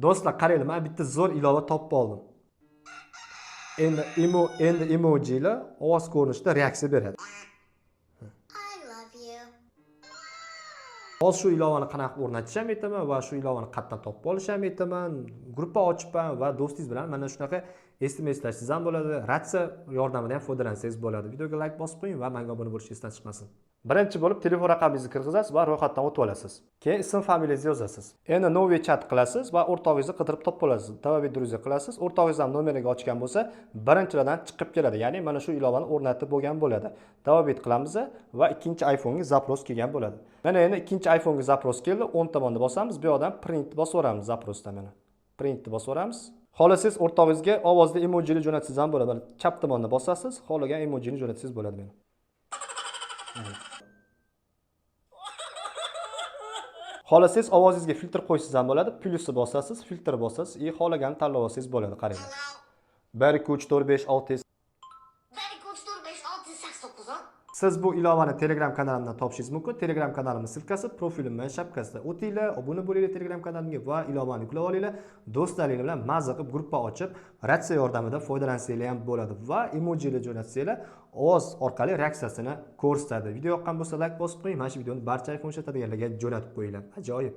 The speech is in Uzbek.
Do'stlar, qaranglar, men bitta zo'r ilova topib oldim. Endi emojilar ovoz ko'rinishida reaksiya beradi. I love you. Hozir shu ilovani qanaqa o'rnatish ham aytaman va shu ilovani qayerdan topib olish ham aytaman. Gruppa ochibman va do'stingiz bilan mana shunaqa SMSlashingiz ham bo'ladi. Ratsiya yordamidan ham foydalansangiz bo'ladi. Videoga like bosib qo'ying va menga obuna bo'lish esdan chiqmasin. Birinchi bo'lib telefon raqamingizni kirgizasiz va ro'yxatdan o'tib olasiz. Keyin ism familiyangizni yozasiz. Endi новый chat qilasiz va o'rtog'ingizni qidirib topib olasiz. Добавить друзья qilasiz. O'rtog'ingiz ham nomeriga ochgan bo'lsa, birinchilardan chiqib keladi. Ya'ni mana shu ilovani o'rnatib bo'lgan bo'ladi. Добавить qilamiz va ikkinchi iPhone'ga zaпрос kelgan bo'ladi. Mana endi ikkinchi iPhone'ga zaпрос keldi. o'ng tomonda bosamiz. Bu yoqdan print bosib o'ramiz zaprosda mana. Printni bosib o'ramiz. Xohlasangiz o'rtog'ingizga ovozli emojini jo'natsangiz ham bo'ladi. Chap tomonda bosasiz, xohlagan emojini jo'natsangiz bo'ladi mana. Xohlasangiz ovozingizga filtr qo'ysangiz ham bo'ladi. Plyusni bosasiz, filtr bosasiz, xohlaganini tanlab olsangiz bo'ladi. Qarang. 1 2 3 4 5 6 Very good, 4, 5, 6, 8, 9, 10. Siz bu ilovani Telegram kanalimdan topishingiz mumkin. Telegram kanalimning silkasi profilimning shapkasida. O'tinglar, obuna bo'linglar Telegram kanalimga va ilovani yuklab olinglar. Do'stlaringiz bilan mazza qilib gruppa ochib, ratsiya yordamida foydalansanglar ham bo'ladi va emojilar jo'natsanglar, ovoz orqali reaksiyasini ko'rsatadi. Video yoqqan bo'lsa like bosib qo'ying. Mana shu videoni barcha iPhone ishlatadiganlarga jo'natib qo'yinglar. Ajoyib.